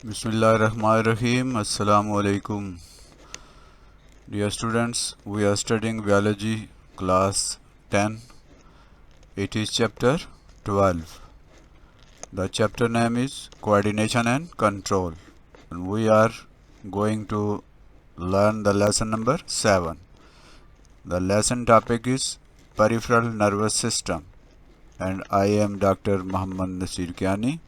Bismillahirrahmanirrahim. Assalamu alaikum. Dear students, we are studying biology class 10. It is chapter 12. The chapter name is coordination and control. And we are going to learn the lesson number 7. The lesson topic is peripheral nervous system. And I am Dr. Muhammad Nasir Kiani.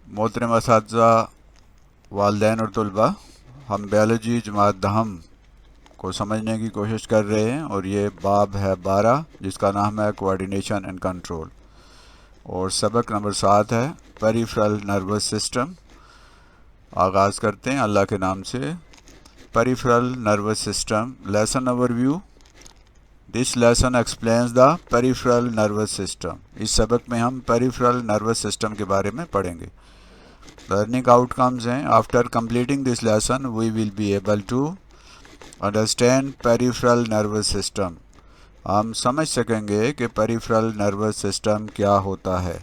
मोहतरम असातिज़ा, वालिदैन और तलबा, हम biology जमात दहम को समझने की कोशिश कर रहे हैं और ये बाब है 12 जिसका नाम है कोऑर्डिनेशन एंड कंट्रोल और सबक नंबर 7 है पेरिफेरल नर्वस सिस्टम। आगाज़ करते हैं अल्लाह के नाम से। Peripheral nervous system lesson overview. This lesson explains the peripheral nervous system. इस सबक में हम पेरिफेरल नर्वस सिस्टम के बारे में पढ़ेंगे। लर्निंग आउटकम्स हैं, after completing this lesson we will be able to understand peripheral nervous system. हम समझ सकेंगे कि पेरिफेरल नर्वस सिस्टम क्या होता है।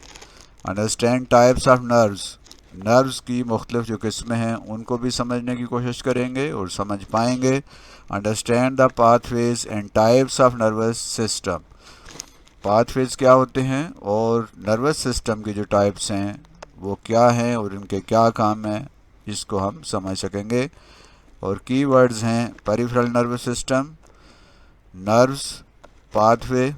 Understand types of nerves. Nerves की मुख्तलिफ जो किस्में हैं उनको भी समझने की कोशिश करेंगे और समझ पाएंगे। Understand the pathways and types of nervous system. Pathways क्या होते हैं और नर्वस सिस्टम की जो टाइप्स हैं वो क्या हैं और उनके क्या काम हैं, इसको हम समझ सकेंगे। और कीवर्ड्स हैं peripheral nervous system, nerves, pathway,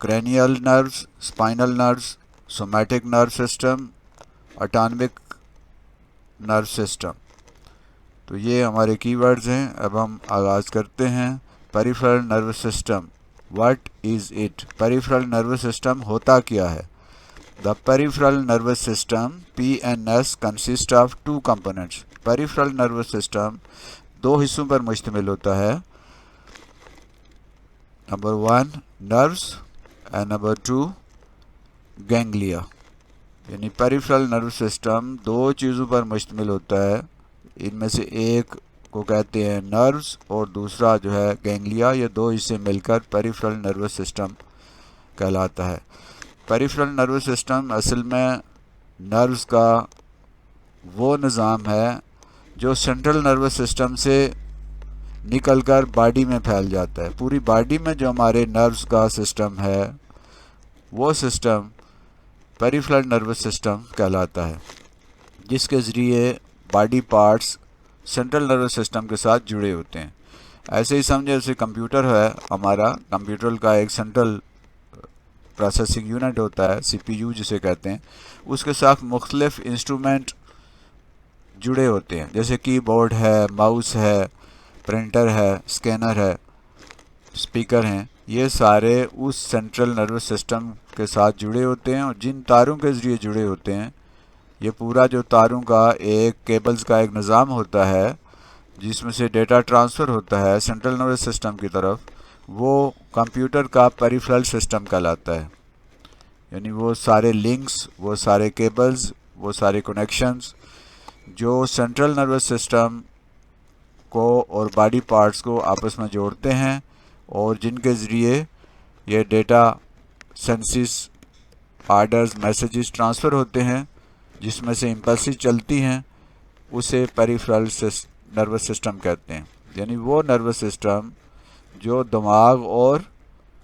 cranial nerves, spinal nerves, somatic nerve system, autonomic nerve system. तो ये हमारे कीवर्ड्स हैं। अब हम आगाज़ करते हैं। Peripheral nervous system, what is it? Peripheral nervous system होता क्या है? The peripheral nervous system (PNS) consists of two components. Peripheral nervous system दो हिस्सों पर मुश्तमिल होता है। Number 1 nerves and number 2 ganglia. यानी पेरिफेरल नर्वस सिस्टम दो चीज़ों पर मुश्तमिल होता है। इनमें से एक को कहते हैं नर्व्स और दूसरा जो है गैंग्लिया। ये दो हिस्से मिलकर पेरिफेरल नर्वस सिस्टम कहलाता है। पेरिफेरल नर्वस सिस्टम असल में नर्व्स का वो निज़ाम है जो सेंट्रल नर्वस सिस्टम से निकलकर बॉडी में फैल जाता है। पूरी बॉडी में जो हमारे नर्व्स का सिस्टम है वो सिस्टम पेरिफेरल नर्वस सिस्टम कहलाता है, जिसके ज़रिए body parts central nervous system के साथ जुड़े होते हैं। ऐसे ही समझे जैसे कंप्यूटर है हमारा, कंप्यूटर का एक सेंट्रल प्रोसेसिंग यूनिट होता है, CPU जिसे कहते हैं, उसके साथ मुख्तलिफ इंस्ट्रूमेंट जुड़े होते हैं, जैसे कीबोर्ड है, माउस है, प्रिंटर है, स्कैनर है, स्पीकर हैं। ये सारे उस सेंट्रल नर्वस सिस्टम के साथ जुड़े होते हैं और जिन तारों के ज़रिए जुड़े होते हैं, ये पूरा जो तारों का एक केबल्स का एक निज़ाम होता है जिसमें से डेटा ट्रांसफ़र होता है सेंट्रल नर्वस सिस्टम की तरफ, वो कंप्यूटर का पेरिफेरल सिस्टम कहलाता है। यानी वो सारे लिंक्स, वो सारे केबल्स, वो सारे कनेक्शंस जो सेंट्रल नर्वस सिस्टम को और बॉडी पार्ट्स को आपस में जोड़ते हैं और जिनके ज़रिए ये data, senses, orders, messages transfer होते हैं, जिसमें से इम्पल्सेस चलती हैं, उसे पेरिफेरल नर्वस सिस्टम कहते हैं। यानी वो नर्वस सिस्टम जो दिमाग और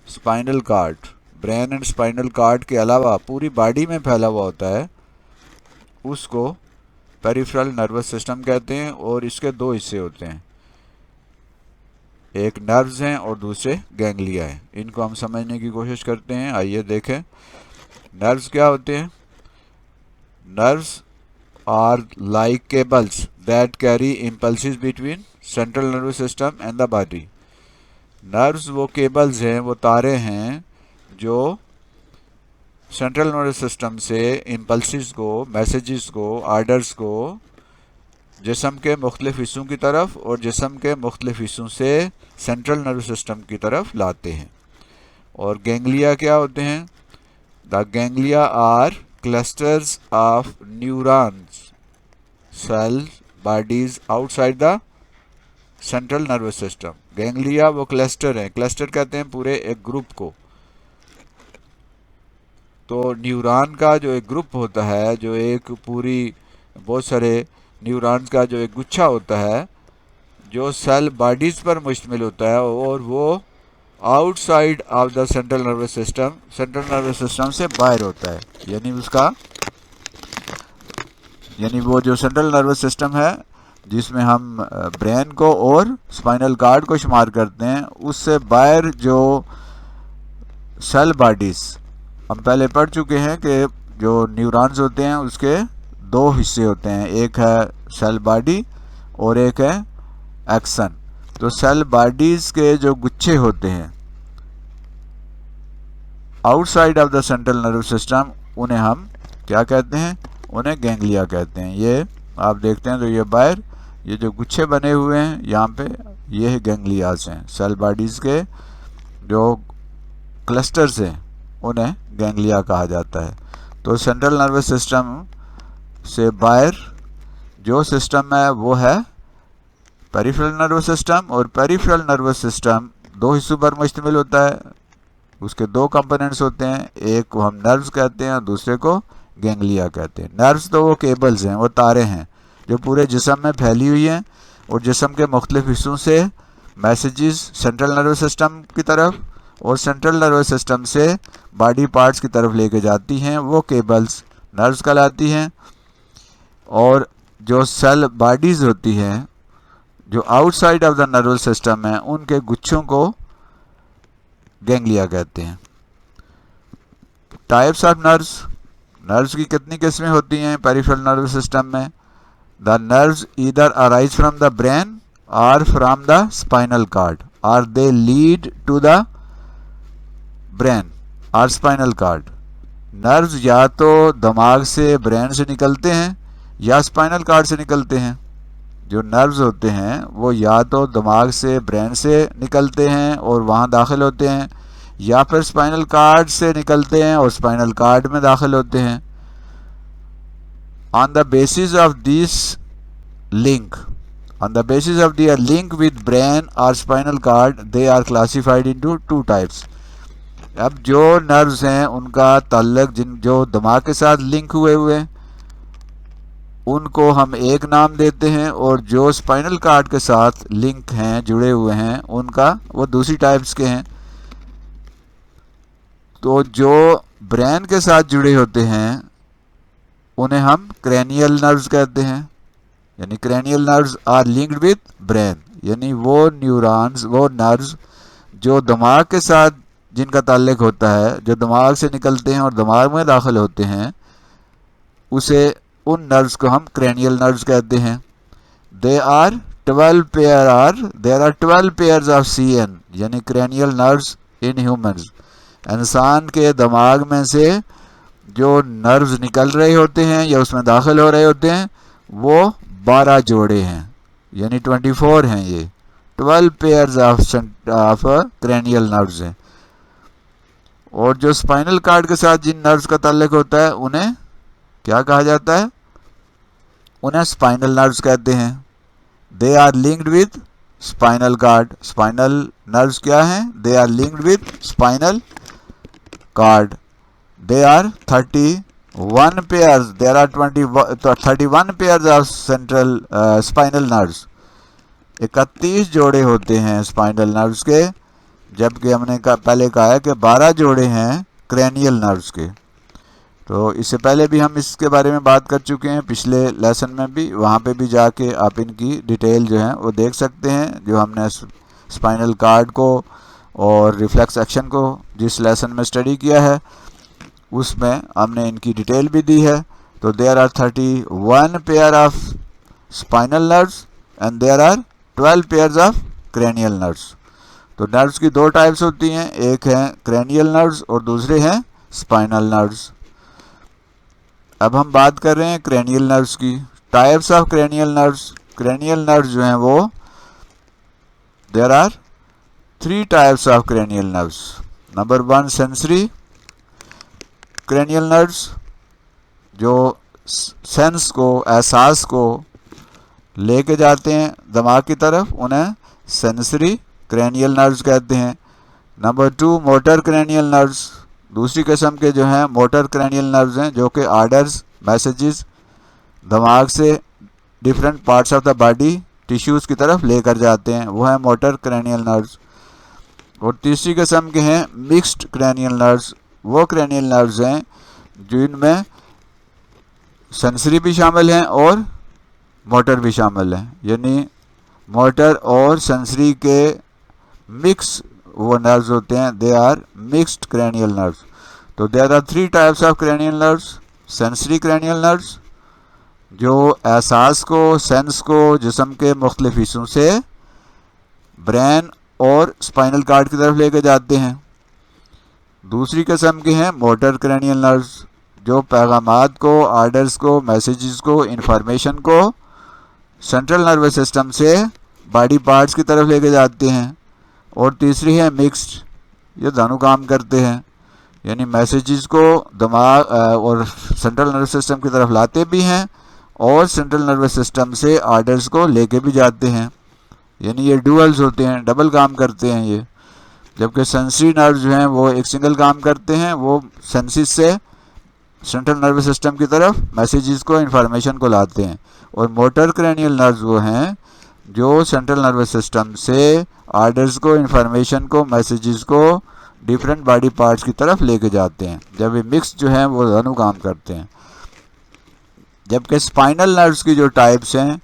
spinal card, brain and spinal cord के अलावा पूरी बॉडी में फैला हुआ होता है, उसको पेरिफेरल नर्वस सिस्टम कहते हैं। और इसके दो हिस्से होते हैं, एक नर्व्स हैं और दूसरे गैंग्लिया हैं। इनको हम समझने की कोशिश करते हैं। आइए देखें नर्व्स क्या होते हैं। Nerves are like cables that carry impulses between central nervous system and the body. Nerves वो केबल्स हैं, वो तारे हैं जो सेंट्रल नर्वस सिस्टम से इम्पल्सेस को, मैसेजेस को, आर्डर्स को जिस्म के मुख्तलिफ हिस्सों की तरफ और जिस्म के मुख्तलिफ हिस्सों से सेंट्रल नर्वस सिस्टम की तरफ लाते हैं। और गैंग्लिया क्या होते हैं? The ganglia are clusters of neurons cell bodies outside the central nervous system. Ganglia वो क्लस्टर हैं, क्लस्टर कहते हैं पूरे एक ग्रुप को। तो न्यूरॉन का जो एक ग्रुप होता है, जो एक पूरी बहुत सारे न्यूरॉन्स का जो एक गुच्छा होता है, जो सेल बॉडीज़ पर मुश्तमिल होता है, और वो outside of the central nervous system से बाहर होता है। यानी वो जो सेंट्रल नर्वस सिस्टम है जिसमें हम ब्रेन को और स्पाइनल कार्ड को शुमार करते हैं, उससे बाहर जो सेल बॉडीज़ हम पहले पढ़ चुके हैं कि जो न्यूरॉन्स होते हैं उसके दो हिस्से होते हैं, एक है सेल बॉडी और एक है एक्सन। तो सेल बॉडीज़ के जो गुच्छे होते हैं outside of the central nervous system, उन्हें हम क्या कहते हैं? उन्हें गैंग्लिया कहते हैं। ये आप देखते हैं तो ये बाहर ये जो गुच्छे बने हुए हैं यहाँ पे, ये है गैंग्लियाज हैं। सेल बॉडीज़ के जो क्लस्टर्स हैं उन्हें गैंग्लिया कहा जाता है। तो सेंट्रल नर्वस सिस्टम से बाहर जो सिस्टम है वो है पेरिफेरल नर्वस सिस्टम, और पेरिफेरल नर्वस सिस्टम दो हिस्सों पर मुश्तमिल होता है। उसके दो कंपोनेंट्स होते हैं, एक को हम नर्व्स कहते हैं और दूसरे को गैंग्लिया कहते हैं। नर्व्स तो वो केबल्स हैं, वो तारें हैं जो पूरे जिस्म में फैली हुई हैं और जिस्म के मुख्तलिफ हिस्सों से मैसेजेस सेंट्रल नर्वस सिस्टम की तरफ और सेंट्रल नर्वस सिस्टम से बॉडी पार्ट्स की तरफ लेके जाती हैं। वो केबल्स नर्व्स कहलाती हैं। और जो सेल बॉडीज़ होती हैं जो outside of the nervous system है, उनके गुच्छों को गैंग्लिया कहते हैं। टाइप्स ऑफ नर्व्स की कितनी किस्में होती हैं पेरिफेरल नर्वस सिस्टम में? The nerves either arise from the brain और फ्रॉम द स्पाइनल कार्ड, और they lead to the brain और स्पाइनल कार्ड। नर्व्स या तो दिमाग से, ब्रेन से निकलते हैं या स्पाइनल कार्ड से निकलते हैं। जो नर्व्स होते हैं वो या तो दिमाग से, ब्रेन से निकलते हैं और वहाँ दाखिल होते हैं, या फिर स्पाइनल कार्ड से निकलते हैं और स्पाइनल कार्ड में दाखिल होते हैं। On the basis of their link with brain और spinal cord, they are classified into two types. अब जो नर्व्स हैं उनका ताल्लुक जो दिमाग के साथ लिंक हुए हैं उनको हम एक नाम देते हैं, और जो स्पाइनल कार्ड के साथ लिंक हैं, जुड़े हुए हैं, उनका वो दूसरी टाइप्स के हैं। तो जो ब्रेन के साथ जुड़े होते हैं उन्हें हम क्रैनियल नर्व्स कहते हैं। यानी cranial nerves are linked with brain, यानी वो न्यूरॉन्स, वो नर्व्स जो दिमाग के साथ जिनका ताल्लुक होता है, जो दिमाग से निकलते हैं और दिमाग में दाखिल होते हैं, उन नर्व्स को हम क्रैनियल नर्व्स कहते हैं। There are 12 pairs of CN, यानी क्रैनियल नर्व्स इन ह्यूमंस। इंसान के दिमाग में से जो नर्व्स निकल रहे होते हैं या उसमें दाखिल हो रहे होते हैं वो 12 जोड़े हैं, यानी 24 हैं। ये 12 पेयर्स ऑफ क्रैनियल नर्व्स हैं। और जो स्पाइनल कार्ड के साथ जिन नर्व्स का ताल्लुक होता है उन्हें क्या कहा जाता है? उन्हें स्पाइनल नर्व्स कहते हैं। They are linked with spinal cord. Spinal nerves क्या हैं? They are linked with spinal cord. They are 31 pairs, there are 31 pairs of central spinal nerves. 31 जोड़े होते हैं स्पाइनल नर्व्स के, जबकि हमने पहले कहा है कि 12 जोड़े हैं क्रैनियल नर्व्स के। तो इससे पहले भी हम इसके बारे में बात कर चुके हैं पिछले लेसन में भी, वहाँ पे भी जाके आप इनकी डिटेल जो है वो देख सकते हैं। जो हमने स्पाइनल कार्ड को और रिफ्लेक्स एक्शन को जिस लेसन में स्टडी किया है उसमें हमने इनकी डिटेल भी दी है। तो there are 31 pair of spinal nerves and there are 12 pairs of cranial nerves. तो नर्व्स की दो टाइप्स होती हैं, एक है क्रैनियल नर्व्स और दूसरे हैं स्पाइनल नर्व्स। अब हम बात कर रहे हैं क्रैनियल नर्व्स की। Types of cranial nerves. Cranial nerves जो हैं वो there are 3 types of cranial nerves. Number 1 sensory cranial nerves, जो सेंस को, एहसास को लेके जाते हैं दिमाग की तरफ, उन्हें सेंसरी क्रैनियल नर्व्स कहते हैं। नंबर 2 मोटर क्रैनियल नर्व्स, दूसरी किस्म के जो हैं मोटर क्रैनियल नर्व्स हैं, जो कि आर्डर्स मैसेजेस दिमाग से different parts of the body tissues की तरफ लेकर जाते हैं, वो है मोटर क्रैनियल नर्व्स। और तीसरी किस्म के हैं मिक्स्ड क्रैनियल नर्व्स, वो क्रैनियल नर्व्स हैं जिनमें सेंसरी भी शामिल हैं और मोटर भी शामिल हैं, यानी मोटर और सेंसरी के मिक्स वो नर्व्स होते हैं, they are mixed cranial nerves. तो there are 3 types of cranial nerves. Sensory cranial nerves जो एहसास को, सेंस को जिस्म के मुख्तलिफ हिस्सों से ब्रेन और स्पाइनल कार्ड की तरफ लेके जाते हैं। दूसरी किस्म के हैं मोटर क्रैनियल नर्व्स जो पैगामात को, आर्डर्स को, मैसेजेस को, इंफॉर्मेशन को सेंट्रल नर्वस सिस्टम से बॉडी पार्ट्स की तरफ लेके जाते हैं। और तीसरी है मिक्स्ड, ये दोनों काम करते हैं, यानी मैसेजेस को दिमाग और सेंट्रल नर्वस सिस्टम की तरफ लाते भी हैं और सेंट्रल नर्वस सिस्टम से आर्डर्स को लेके भी जाते हैं, यानी ये डुअल्स होते हैं, डबल काम करते हैं ये। जबकि सेंसरी नर्व जो हैं वो एक सिंगल काम करते हैं, वो सेंसिस से सेंट्रल नर्वस सिस्टम की तरफ मैसेजेस को, इंफॉर्मेशन को लाते हैं। और मोटर क्रैनियल नर्व्स वो हैं जो सेंट्रल नर्वस सिस्टम से आर्डर्स को, इंफॉर्मेशन को, मैसेजेस को डिफरेंट बॉडी पार्ट्स की तरफ लेके जाते हैं। जब ये मिक्स जो हैं वो दोनों काम करते हैं। जबकि स्पाइनल नर्व्स की जो टाइप्स हैं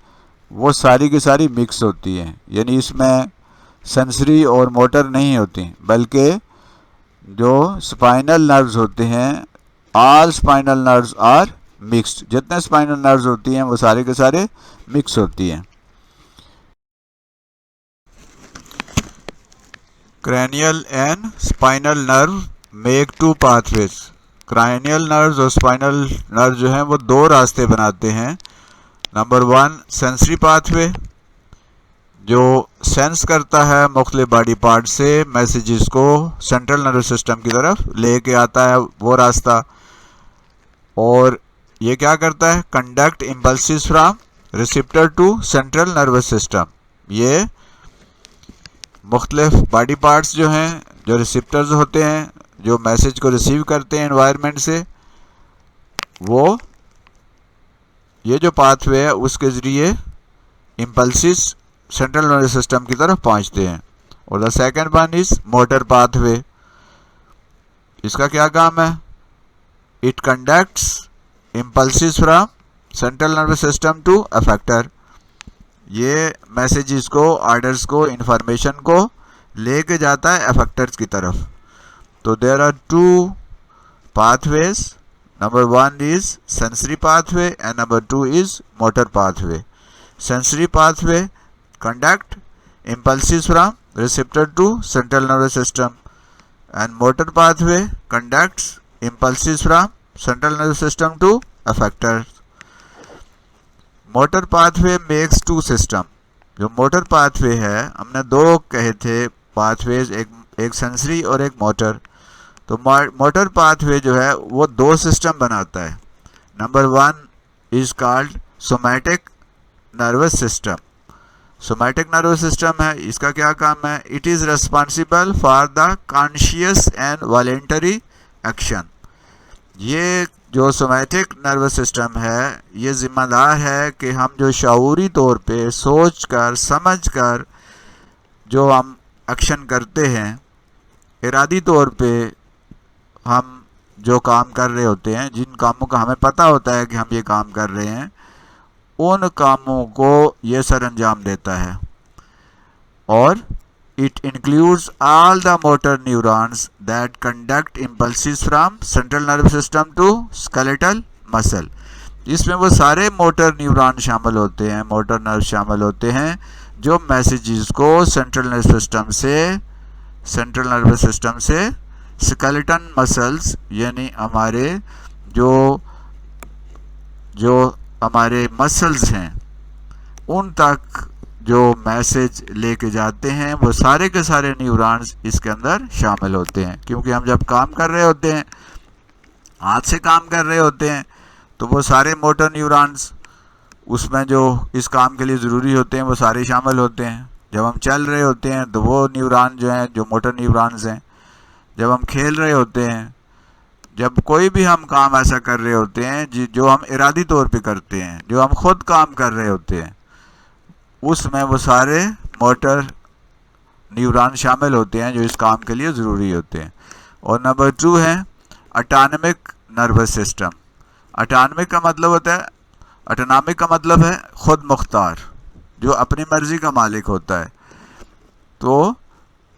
वो सारी की सारी मिक्स होती हैं, यानी इसमें सेंसरी और मोटर नहीं होती, बल्कि जो स्पाइनल नर्व्स होते हैं, all spinal nerves are mixed. जितने स्पाइनल नर्व्स होती हैं वो सारे के सारे मिक्स होती हैं। Cranial and spinal nerve make 2 pathways. Cranial nerves और स्पाइनल नर्व जो हैं वो 2 रास्ते बनाते हैं। नंबर 1 सेंसरी पाथवे, जो सेंस करता है मुख्तलिफ बॉडी पार्ट से मैसेजेस को सेंट्रल नर्वस सिस्टम की तरफ लेके आता है, वो रास्ता। और ये क्या करता है, conduct impulses from receptor to central nervous system. ये मुख्तलिफ बॉडी पार्ट्स जो हैं, जो रिसेप्टर्स होते हैं, जो मैसेज को रिसीव करते हैं एनवायरनमेंट से, वो ये जो पाथवे है उसके ज़रिए इम्पल्सिस सेंट्रल नर्वस सिस्टम की तरफ पहुंचते हैं। और the second one is motor pathway. इसका क्या काम है, it conducts impulses from central nervous system to effector. ये मैसेजेस को, आर्डर्स को, इंफॉर्मेशन को लेके जाता है अफेक्टर्स की तरफ। तो there are 2 pathways. Number 1 is sensory pathway and number 2 is motor pathway. Sensory pathway conduct impulses from receptor to central nervous system and motor pathway conducts impulses from central nervous system to effectors. Motor pathway makes 2 system. जो motor pathway है, हमने 2 कहे थे pathways, एक sensory और एक motor. तो motor pathway जो है वो 2 सिस्टम बनाता है। Number 1 is called somatic nervous system. Somatic nervous system है, इसका क्या काम है, it is responsible for the conscious and voluntary action. ये जो सोमैटिक नर्वस सिस्टम है ये ज़िम्मेदार है कि हम जो शऊरी तौर पे सोच कर समझ कर जो हम एक्शन करते हैं, इरादी तौर पे हम जो काम कर रहे होते हैं, जिन कामों का हमें पता होता है कि हम ये काम कर रहे हैं, उन कामों को ये सर अंजाम देता है। और it includes all the motor neurons that conduct impulses from central nervous system to skeletal muscle. इसमें वो सारे मोटर न्यूरॉन शामिल होते हैं, मोटर नर्व शामिल होते हैं जो मैसेजेस को सेंट्रल नर्वस सिस्टम से स्केलेटन मसल्स, यानी हमारे जो हमारे मसल्स हैं उन तक जो मैसेज लेके जाते हैं, वो सारे के सारे न्यूरॉन्स इसके अंदर शामिल होते हैं। क्योंकि हम जब काम कर रहे होते हैं, हाथ से काम कर रहे होते हैं, तो वो सारे मोटर न्यूरॉन्स उसमें जो इस काम के लिए ज़रूरी होते हैं वो सारे शामिल होते हैं। जब हम चल रहे होते हैं तो वो न्यूरॉन जो हैं, जो मोटर न्यूरॉन्स हैं, जब हम खेल रहे होते हैं जब कोई भी हम काम ऐसा कर रहे होते हैं जो हम इरादी तौर पे करते हैं, जो हम खुद काम कर रहे होते हैं, उसमें वो सारे मोटर न्यूरॉन शामिल होते हैं जो इस काम के लिए ज़रूरी होते हैं। और नंबर 2 है ऑटोनॉमिक नर्वस सिस्टम। ऑटोनॉमिक का मतलब होता है, ऑटोनॉमिक का मतलब है खुद मुख्तार, जो अपनी मर्ज़ी का मालिक होता है। तो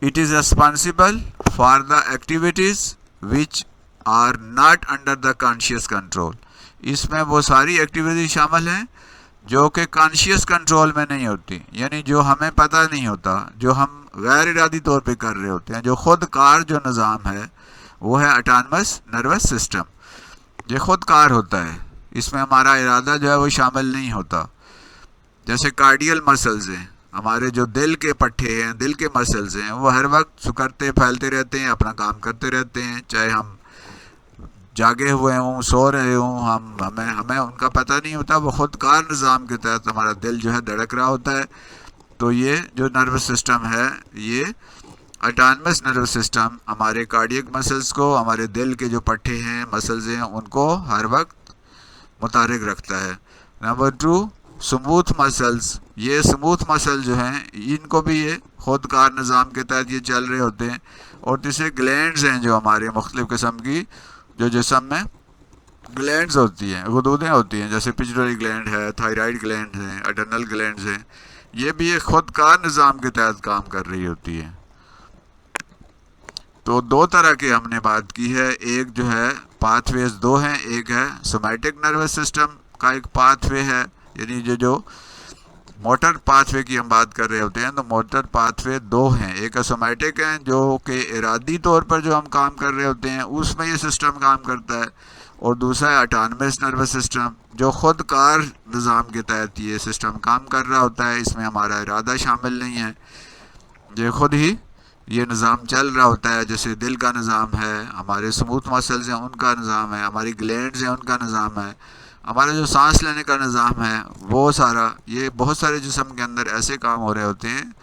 it is responsible for the activities which are not under the conscious control. इसमें वो सारी एक्टिविटी शामिल हैं जो कि कॉन्शियस कंट्रोल में नहीं होती, यानी जो हमें पता नहीं होता, जो हम गैर इरादी तौर पे कर रहे होते हैं। जो खुद कार जो निज़ाम है वो है ऑटोनमस नर्वस सिस्टम। ये खुद कार होता है, इसमें हमारा इरादा जो है वो शामिल नहीं होता। जैसे कार्डियल मसल्स हैं, हमारे जो दिल के पट्टे हैं, दिल के मसल्स हैं, वो हर वक्त सुकड़ते फैलते रहते हैं, अपना काम करते रहते हैं, चाहे हम जागे हुए हों, सो रहे हों, हमें उनका पता नहीं होता। वो खुद कार निज़ाम के तहत हमारा दिल जो है धड़क रहा होता है। तो ये जो नर्वस सिस्टम है, ये ऑटोनमस नर्वस सिस्टम हमारे कार्डियक मसल्स को, हमारे दिल के जो पट्टे हैं, मसल्स हैं, उनको हर वक्त मुतारिक रखता है। Number 2 smooth muscles. ये स्मूथ मसल जो हैं, इनको भी ये खुद कार निज़ाम के तहत ये चल रहे होते हैं। और तीसरे ग्लैंड्स हैं जो हमारे मुख्तलिफ़ किस्म की जो जिस्म में ग्लैंड्स होती हैं, गुदूदें होती हैं, जैसे पिट्यूटरी ग्लैंड है, थायराइड ग्लैंड हैं, अड्रेनल ग्लैंड्स हैं, ये भी एक खुद कार निज़ाम के तहत काम कर रही होती है। तो 2 तरह की हमने बात की है, एक जो है पाथवेज 2 हैं, एक है सोमैटिक नर्वस सिस्टम का एक पाथवे है, यानी जो मोटर पाथवे की हम बात कर रहे होते हैं, तो मोटर पाथवे 2 हैं। एक सोमैटिक है जो कि इरादी तौर पर जो हम काम कर रहे होते हैं उसमें ये सिस्टम काम करता है, और दूसरा है ऑटोनमस नर्वस सिस्टम जो खुद कार निज़ाम के तहत ये सिस्टम काम कर रहा होता है। इसमें हमारा इरादा शामिल नहीं है, ये खुद ही ये निज़ाम चल रहा होता है। जैसे दिल का निज़ाम है, हमारे स्मूथ मसल्स हैं उनका निज़ाम है, हमारी ग्लैंड्स हैं उनका निज़ाम है, हमारा जो सांस लेने का निज़ाम है वो सारा, ये बहुत सारे जिस्म के अंदर ऐसे काम हो रहे होते हैं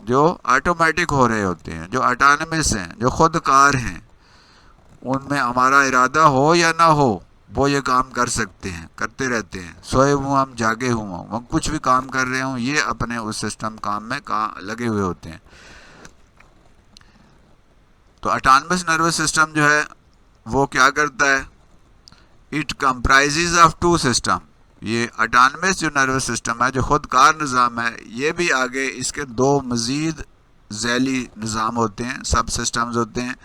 जो ऑटोमेटिक हो रहे होते हैं, जो ऑटोनमस हैं, जो खुद कार हैं। उनमें हमारा इरादा हो या ना हो वो ये काम कर सकते हैं, करते रहते हैं। सोए हुए हम, जागे हुए हम कुछ भी काम कर रहे हों, ये अपने उस सिस्टम काम में लगे हुए होते हैं। तो ऑटोनमस नर्वस सिस्टम जो है वो क्या करता है, इट कंप्राइजेज ऑफ 2 सिस्टम। ये ऑटोनमस जो नर्वस सिस्टम है, जो खुद कार निज़ाम है, ये भी आगे इसके 2 मज़ीद ज़ैली निज़ाम होते हैं, सब सिस्टम्स होते हैं।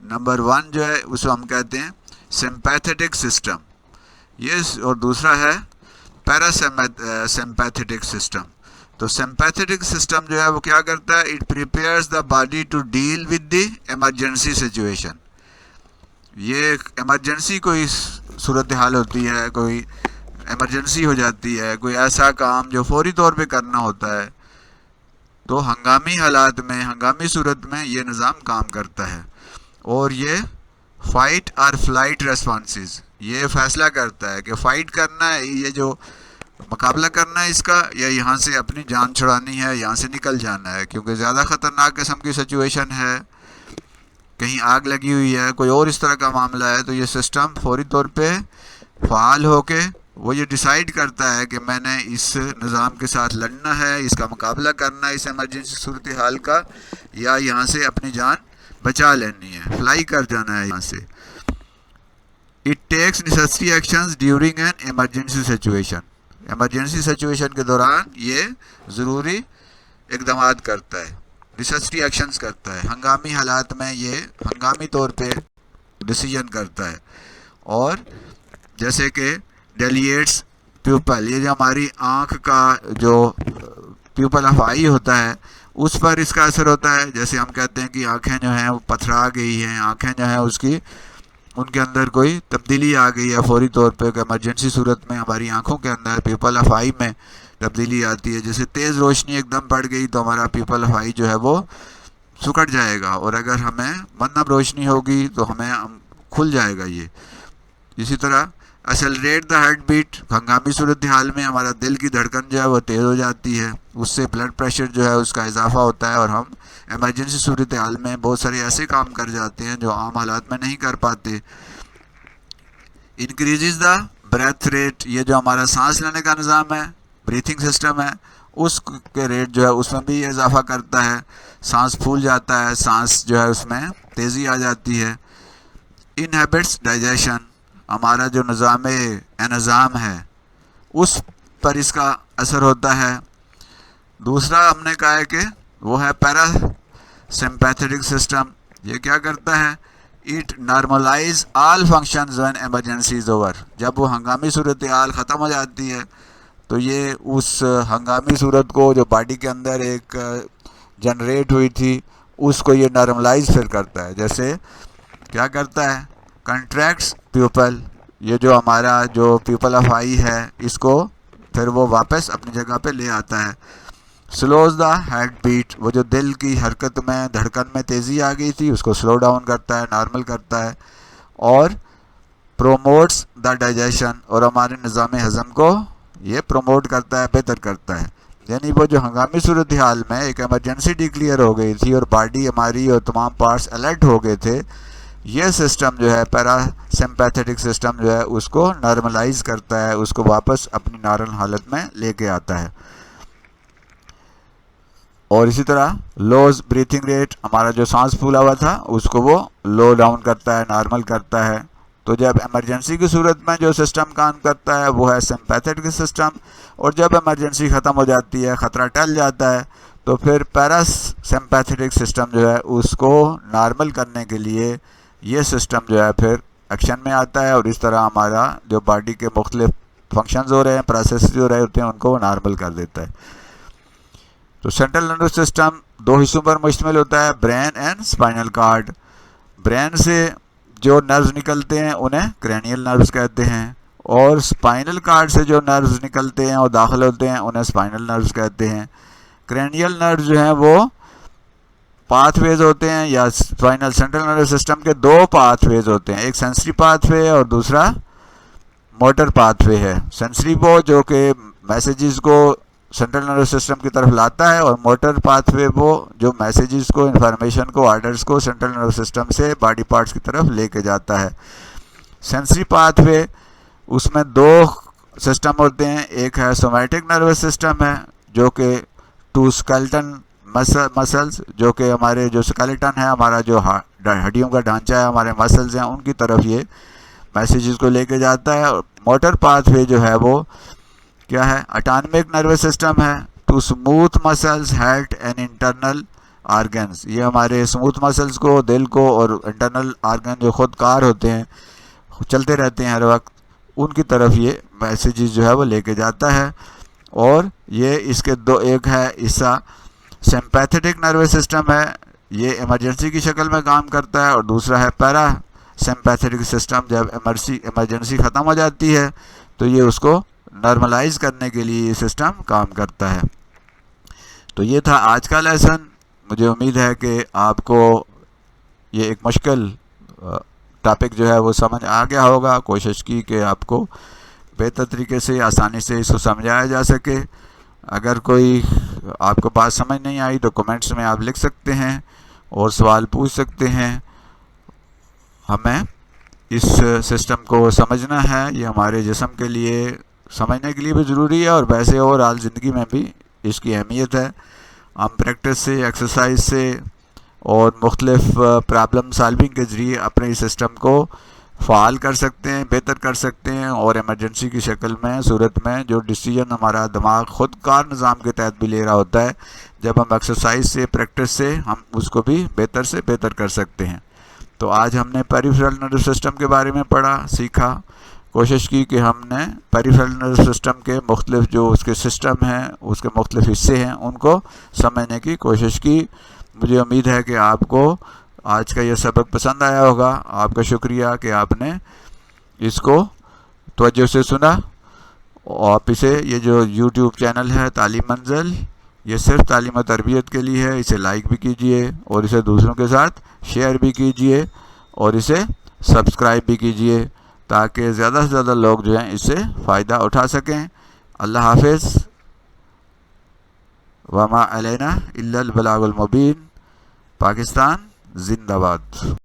नंबर 1 जो है उसको हम कहते हैं सिंपैथेटिक सिस्टम, ये, और दूसरा है पैरासिम्पैथेटिक सिस्टम। तो सिंपैथेटिक सिस्टम जो है वो क्या करता है, it prepares the body to deal with the emergency situation. ये इमरजेंसी कोई सूरत हाल होती है, कोई इमरजेंसी हो जाती है, कोई ऐसा काम जो फौरी तौर पे करना होता है, तो हंगामी हालात में, हंगामी सूरत में ये निज़ाम काम करता है। और ये फ़ाइट और फ्लाइट रेस्पॉन्सेस, ये फ़ैसला करता है कि फ़ाइट करना है, ये जो मुकाबला करना है इसका, या यहाँ से अपनी जान छुड़ानी है, यहाँ से निकल जाना है, क्योंकि ज़्यादा ख़तरनाक किस्म की सिचुएशन है, कहीं आग लगी हुई है, कोई और इस तरह का मामला है। तो ये सिस्टम फौरी तौर पे फ़ाल होके वो ये डिसाइड करता है कि मैंने इस निज़ाम के साथ लड़ना है, इसका मुकाबला करना है, इस इमरजेंसी सूरत हाल का, या यहाँ से अपनी जान बचा लेनी है, फ्लाई कर जाना है यहाँ से। It takes necessary actions during an emergency situation. Emergency situation के दौरान ये ज़रूरी इक़दाम करता है, नेसेसरी एक्शंस करता है। हंगामी हालात में ये हंगामी तौर पे डिसीजन करता है। और जैसे कि डेलिएट्स प्यूपल, ये जो हमारी आँख का जो प्यूपल ऑफ आई होता है उस पर इसका असर होता है। जैसे हम कहते हैं कि आँखें जो हैं वो पथरा गई हैं, आँखें जो हैं उसकी, उनके अंदर कोई तब्दीली आ गई है फौरी तौर पे। इमरजेंसी सूरत में हमारी आँखों के अंदर प्यूपल ऑफ आई में तब्दीली आती है। जैसे तेज़ रोशनी एकदम पड़ गई तो हमारा प्यूपल ऑफ आई जो है वो सुकड़ जाएगा, और अगर हमें मंदम रोशनी होगी तो हमें खुल जाएगा ये। इसी तरह एक्सेलरेट द हार्ट बीट, हंगामी सूरत हाल में हमारा दिल की धड़कन जो है वो तेज़ हो जाती है, उससे ब्लड प्रेशर जो है उसका इजाफा होता है, और हम इमरजेंसी सूरत हाल में बहुत सारे ऐसे काम कर जाते हैं जो आम हालात में नहीं कर पाते। इंक्रीजेज द ब्रेथ रेट, ये जो हमारा सांस लेने का निज़ाम है, ब्रीथिंग सिस्टम है, उसके रेट जो है उसमें भी इजाफा करता है, सांस फूल जाता है, सांस जो है उसमें तेज़ी आ जाती है। इनहेबिट्स डाइजेशन, हमारा जो निज़ाम है उस पर इसका असर होता है। दूसरा हमने कहा है कि वो है पैरासिम्पैथेटिक सिस्टम, ये क्या करता है, it normalize all functions when emergency is over, जब वो हंगामी सूरत हाल ख़त्म हो जाती है तो ये उस हंगामी सूरत को जो बॉडी के अंदर एक जनरेट हुई थी उसको ये नॉर्मलाइज फिर करता है। जैसे क्या करता है, कंट्रैक्ट्स प्यूपल, ये जो हमारा जो प्यूपल ऑफ आई है इसको फिर वो वापस अपनी जगह पे ले आता है। स्लोज द हार्ट बीट, वो जो दिल की हरकत में धड़कन में तेज़ी आ गई थी उसको स्लो डाउन करता है, नॉर्मल करता है। और प्रोमोट्स द डाइजेशन, और हमारे निज़ाम हज़म को ये प्रोमोट करता है, बेहतर करता है। यानी वो जो हंगामी सूरत हाल में एक एमरजेंसी डिक्लेयर हो गई थी और बॉडी हमारी और तमाम पार्ट्स अलर्ट हो गए थे, ये सिस्टम जो है पैरासिम्पैथेटिक सिस्टम जो है उसको नॉर्मलाइज करता है, उसको वापस अपनी नॉर्मल हालत में लेके आता है। और इसी तरह लोज ब्रीथिंग रेट, हमारा जो सांस फूला हुआ था उसको वो लो डाउन करता है, नॉर्मल करता है। तो जब इमरजेंसी की सूरत में जो सिस्टम काम करता है वो है सिम्पैथेटिक सिस्टम, और जब इमरजेंसी ख़त्म हो जाती है, ख़तरा टल जाता है, तो फिर पैरासिम्पैथेटिक सिस्टम जो है उसको नॉर्मल करने के लिए ये सिस्टम जो है फिर एक्शन में आता है, और इस तरह हमारा जो बॉडी के मुख्तलिफ फंक्शंस हो रहे हैं, प्रोसेस हो रहे होते हैं, उनको वो नॉर्मल कर देता है। तो सेंट्रल नर्वस सिस्टम दो हिस्सों पर मुश्तमिल होता है, brain and spinal cord. Brain से जो नर्व्स निकलते हैं उन्हें क्रैनियल नर्व्स कहते हैं, और स्पाइनल कार्ड से जो नर्व्स निकलते हैं और दाखिल होते हैं उन्हें स्पाइनल नर्व्स कहते हैं। क्रैनियल नर्व्स जो हैं वो पाथवेज होते हैं, या स्पाइनल सेंट्रल नर्वस सिस्टम के दो पाथवेज होते हैं, एक सेंसरी पाथवे है और दूसरा मोटर पाथवे है। सेंसरी वो जो कि मैसेजेस को सेंट्रल नर्वस सिस्टम की तरफ लाता है, और मोटर पाथवे वो जो मैसेजेस को, इंफॉर्मेशन को, ऑर्डर्स को सेंट्रल नर्वस सिस्टम से बॉडी पार्ट्स की तरफ लेके जाता है। सेंसरी पाथवे उसमें दो सिस्टम होते हैं, एक है सोमैटिक नर्वस सिस्टम है जो कि टू स्केलेटन मसल्स, जो कि हमारे जो स्केलेटन है, हमारा जो हड्डियों का ढांचा है, हमारे मसल्स हैं, उनकी तरफ ये मैसेजेस को लेके जाता है। मोटर पाथवे जो है वो क्या है, ऑटोनॉमिक नर्वस सिस्टम है, to smooth muscles head and internal organs, ये हमारे स्मूथ मसल्स को, दिल को और इंटरनल आर्गन जो खुदकार होते हैं, चलते रहते हैं हर वक्त, उनकी तरफ ये मैसेजेस जो है वो लेके जाता है। और ये इसके दो, एक है हिस्सा सिम्पैथेटिक नर्वस सिस्टम है, ये इमरजेंसी की शक्ल में काम करता है, और दूसरा है पैरा सिम्पैथेटिक सिस्टम, जब इमरजेंसी ख़त्म हो जाती है तो ये उसको नॉर्मलाइज करने के लिए ये सिस्टम काम करता है। तो ये था आज का लेसन। मुझे उम्मीद है कि आपको ये एक मुश्किल टॉपिक जो है वो समझ आ गया होगा। कोशिश की कि आपको बेहतर तरीके से, आसानी से इसको समझाया जा सके। अगर कोई आपको बात समझ नहीं आई तो कमेंट्स में आप लिख सकते हैं और सवाल पूछ सकते हैं। हमें इस सिस्टम को समझना है, ये हमारे जिस्म के लिए समझने के लिए भी ज़रूरी है, और वैसे ओवरऑल ज़िंदगी में भी इसकी अहमियत है। हम प्रैक्टिस से, एक्सरसाइज से और मुख्तलिफ प्रॉब्लम सॉल्विंग के ज़रिए अपने इस सिस्टम को फ़ाल कर सकते हैं, बेहतर कर सकते हैं, और इमरजेंसी की शक्ल में, सूरत में जो डिसीजन हमारा दिमाग खुद कार निज़ाम के तहत भी ले रहा होता है, जब हम एक्सरसाइज से, प्रैक्टिस से हम उसको भी बेहतर से बेहतर कर सकते हैं। तो आज हमने पेरिफेरल नर्वस सिस्टम के बारे में पढ़ा, सीखा। कोशिश की कि हमने पेरिफेरल नर्वस सिस्टम के मुख्तलिफ जो उसके सिस्टम हैं, उसके मुख्तलिफ हिस्से हैं, उनको समझने की कोशिश की। मुझे उम्मीद है कि आपको आज का यह सबक पसंद आया होगा। आपका शुक्रिया कि आपने इसको तवज्जो से सुना। आप इसे, ये जो यूट्यूब चैनल है तालीम मंजिल, ये सिर्फ तालीम और तरबियत के लिए है। इसे लाइक भी कीजिए और इसे दूसरों के साथ शेयर भी कीजिए और इसे सब्सक्राइब भी कीजिए, ताकि ज़्यादा से ज़्यादा लोग जो हैं इससे फ़ायदा उठा सकें। अल्लाह हाफ़िज़। वमा अलैना इल्लल बलागुल मुबीन। पाकिस्तान जिंदाबाद।